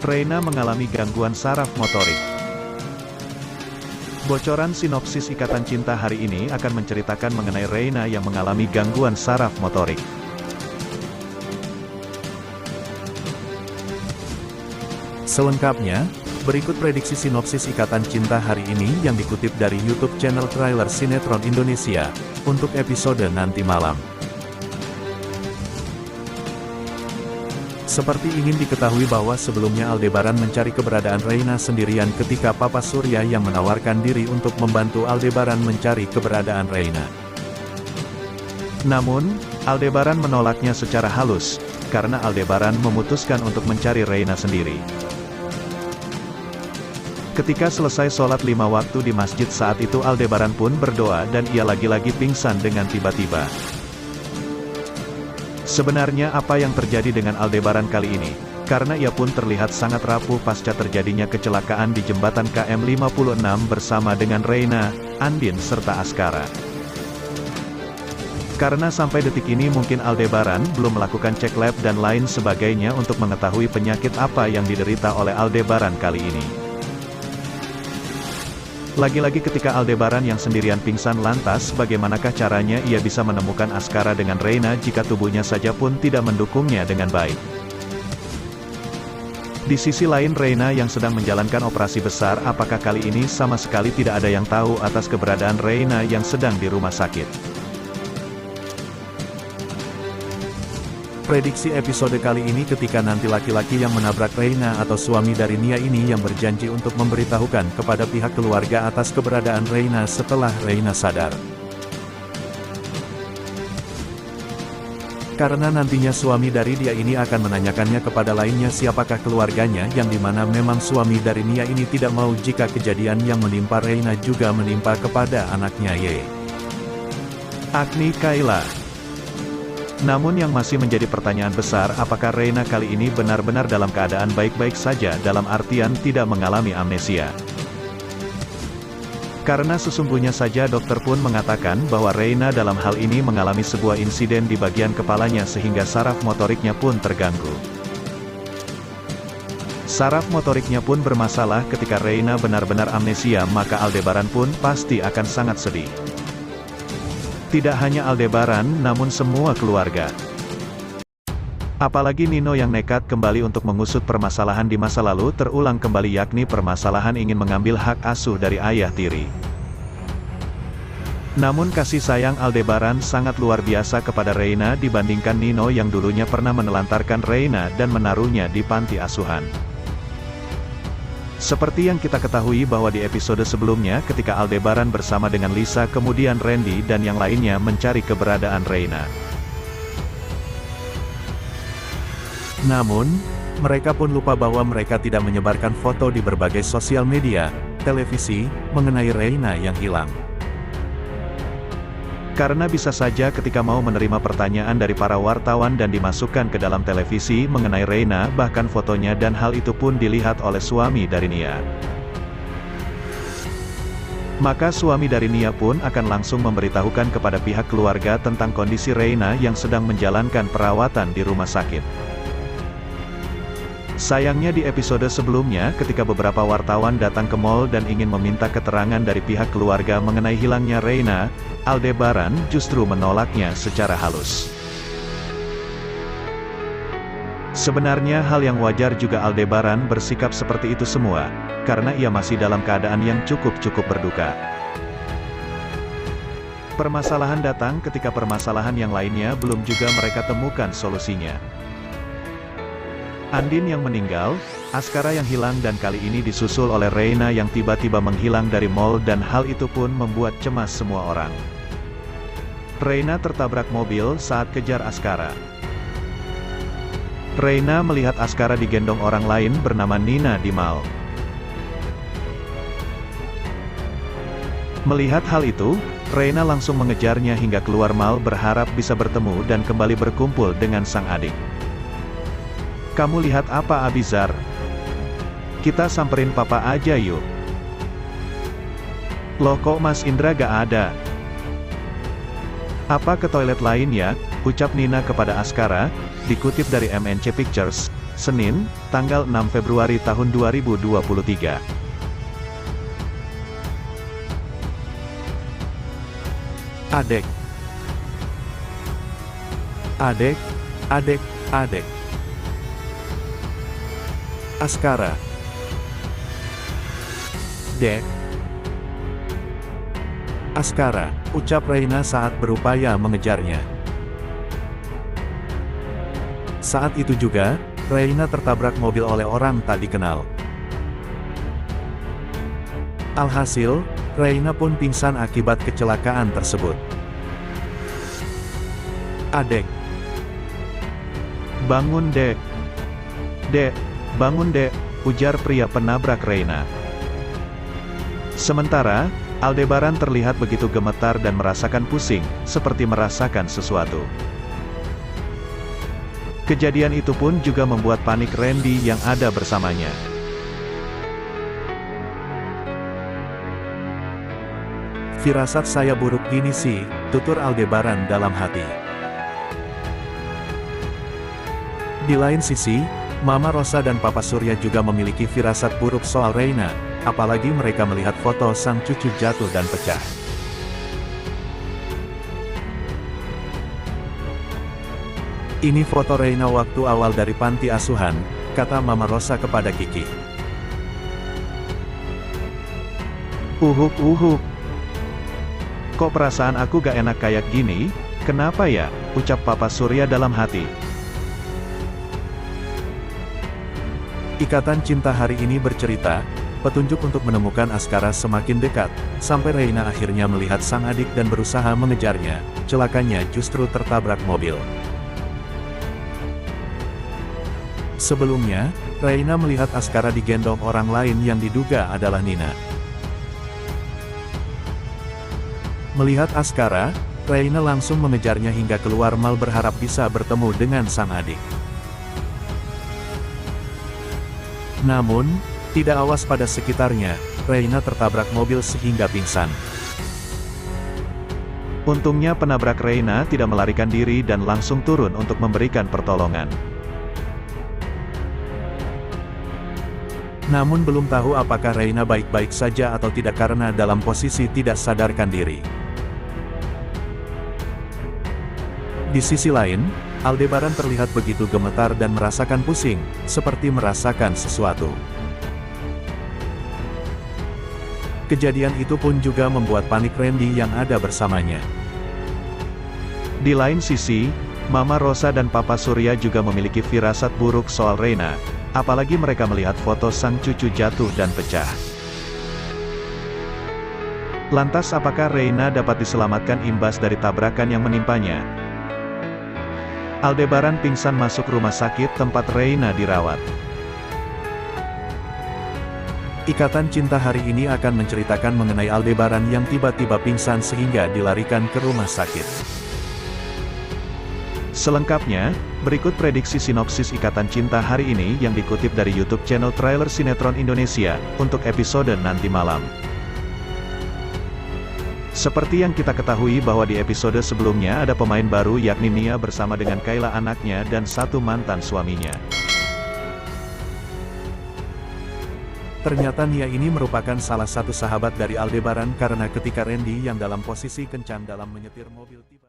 Reina mengalami gangguan saraf motorik. Bocoran sinopsis Ikatan Cinta hari ini akan menceritakan mengenai Reina yang mengalami gangguan saraf motorik. Selengkapnya, berikut prediksi sinopsis Ikatan Cinta hari ini yang dikutip dari YouTube channel Trailer Sinetron Indonesia, untuk episode nanti malam. Seperti ingin diketahui bahwa sebelumnya Aldebaran mencari keberadaan Reina sendirian ketika Papa Surya yang menawarkan diri untuk membantu Aldebaran mencari keberadaan Reina. Namun, Aldebaran menolaknya secara halus, karena Aldebaran memutuskan untuk mencari Reina sendiri. Ketika selesai sholat 5 waktu di masjid saat itu Aldebaran pun berdoa dan ia lagi-lagi pingsan dengan tiba-tiba. Sebenarnya apa yang terjadi dengan Aldebaran kali ini? Karena ia pun terlihat sangat rapuh pasca terjadinya kecelakaan di jembatan KM 56 bersama dengan Reina, Andin serta Askara. Karena sampai detik ini mungkin Aldebaran belum melakukan cek lab dan lain sebagainya untuk mengetahui penyakit apa yang diderita oleh Aldebaran kali ini. Lagi-lagi ketika Aldebaran yang sendirian pingsan lantas bagaimanakah caranya ia bisa menemukan Askara dengan Reina jika tubuhnya saja pun tidak mendukungnya dengan baik. Di sisi lain Reina yang sedang menjalankan operasi besar apakah kali ini sama sekali tidak ada yang tahu atas keberadaan Reina yang sedang di rumah sakit. Prediksi episode kali ini ketika nanti laki-laki yang menabrak Reina atau suami dari Nia ini yang berjanji untuk memberitahukan kepada pihak keluarga atas keberadaan Reina setelah Reina sadar. Karena nantinya suami dari Nia ini akan menanyakannya kepada lainnya siapakah keluarganya yang dimana memang suami dari Nia ini tidak mau jika kejadian yang menimpa Reina juga menimpa kepada anaknya Ye. Agni Kaila. Namun yang masih menjadi pertanyaan besar apakah Reina kali ini benar-benar dalam keadaan baik-baik saja dalam artian tidak mengalami amnesia. Karena sesungguhnya saja dokter pun mengatakan bahwa Reina dalam hal ini mengalami sebuah insiden di bagian kepalanya sehingga saraf motoriknya pun terganggu. Saraf motoriknya pun bermasalah ketika Reina benar-benar amnesia maka Aldebaran pun pasti akan sangat sedih. Tidak hanya Aldebaran, namun semua keluarga. Apalagi Nino yang nekat kembali untuk mengusut permasalahan di masa lalu terulang kembali yakni permasalahan ingin mengambil hak asuh dari ayah tiri. Namun kasih sayang Aldebaran sangat luar biasa kepada Reina dibandingkan Nino yang dulunya pernah menelantarkan Reina dan menaruhnya di panti asuhan. Seperti yang kita ketahui bahwa di episode sebelumnya ketika Aldebaran bersama dengan Lisa kemudian Randy dan yang lainnya mencari keberadaan Reina. Namun, mereka pun lupa bahwa mereka tidak menyebarkan foto di berbagai sosial media, televisi, mengenai Reina yang hilang. Karena bisa saja ketika mau menerima pertanyaan dari para wartawan dan dimasukkan ke dalam televisi mengenai Reina bahkan fotonya dan hal itu pun dilihat oleh suami dari Nia. Maka suami dari Nia pun akan langsung memberitahukan kepada pihak keluarga tentang kondisi Reina yang sedang menjalankan perawatan di rumah sakit. Sayangnya di episode sebelumnya ketika beberapa wartawan datang ke mall dan ingin meminta keterangan dari pihak keluarga mengenai hilangnya Reina, Aldebaran justru menolaknya secara halus. Sebenarnya hal yang wajar juga Aldebaran bersikap seperti itu semua, karena ia masih dalam keadaan yang cukup berduka. Permasalahan datang ketika permasalahan yang lainnya belum juga mereka temukan solusinya. Andin yang meninggal, Askara yang hilang dan kali ini disusul oleh Reina yang tiba-tiba menghilang dari mall dan hal itu pun membuat cemas semua orang. Reina tertabrak mobil saat kejar Askara. Reina melihat Askara digendong orang lain bernama Nina di mall. Melihat hal itu, Reina langsung mengejarnya hingga keluar mall berharap bisa bertemu dan kembali berkumpul dengan sang adik. Kamu lihat apa Abizar? Kita samperin papa aja yuk. Loh kok Mas Indra gak ada? Apa ke toilet lain ya? Ucap Nina kepada Askara, dikutip dari MNC Pictures. Senin, tanggal 6 Februari tahun 2023. Adek. Adek, adek, adek. Askara. Dek. Askara, ucap Reina saat berupaya mengejarnya. Saat itu juga, Reina tertabrak mobil oleh orang tak dikenal. Alhasil, Reina pun pingsan akibat kecelakaan tersebut. Adek. Bangun dek. Dek, bangun dek, ujar pria penabrak Reina. Sementara, Aldebaran terlihat begitu gemetar dan merasakan pusing, seperti merasakan sesuatu. Kejadian itu pun juga membuat panik Randy yang ada bersamanya. Firasat saya buruk gini sih, tutur Aldebaran dalam hati. Di lain sisi, Mama Rosa dan Papa Surya juga memiliki firasat buruk soal Reina, apalagi mereka melihat foto sang cucu jatuh dan pecah. Ini foto Reina waktu awal dari panti asuhan, kata Mama Rosa kepada Kiki. Uhuk. Kok perasaan aku gak enak kayak gini? Kenapa ya? Ucap Papa Surya dalam hati. Ikatan Cinta hari ini bercerita, petunjuk untuk menemukan Askara semakin dekat, sampai Reina akhirnya melihat sang adik dan berusaha mengejarnya, celakanya justru tertabrak mobil. Sebelumnya, Reina melihat Askara digendong orang lain yang diduga adalah Nina. Melihat Askara, Reina langsung mengejarnya hingga keluar mal berharap bisa bertemu dengan sang adik. Namun, tidak awas pada sekitarnya, Reina tertabrak mobil sehingga pingsan. Untungnya penabrak Reina tidak melarikan diri dan langsung turun untuk memberikan pertolongan. Namun belum tahu apakah Reina baik-baik saja atau tidak karena dalam posisi tidak sadarkan diri. Di sisi lain, Aldebaran terlihat begitu gemetar dan merasakan pusing, seperti merasakan sesuatu. Kejadian itu pun juga membuat panik Randy yang ada bersamanya. Di lain sisi, Mama Rosa dan Papa Surya juga memiliki firasat buruk soal Reina, apalagi mereka melihat foto sang cucu jatuh dan pecah. Lantas apakah Reina dapat diselamatkan imbas dari tabrakan yang menimpanya? Aldebaran pingsan masuk rumah sakit tempat Reina dirawat. Ikatan Cinta hari ini akan menceritakan mengenai Aldebaran yang tiba-tiba pingsan sehingga dilarikan ke rumah sakit. Selengkapnya, berikut prediksi sinopsis Ikatan Cinta hari ini yang dikutip dari YouTube channel Trailer Sinetron Indonesia, untuk episode nanti malam. Seperti yang kita ketahui bahwa di episode sebelumnya ada pemain baru yakni Nia bersama dengan Kayla anaknya dan satu mantan suaminya. Ternyata Nia ini merupakan salah satu sahabat dari Aldebaran karena ketika Randy yang dalam posisi kencan dalam menyetir mobil tiba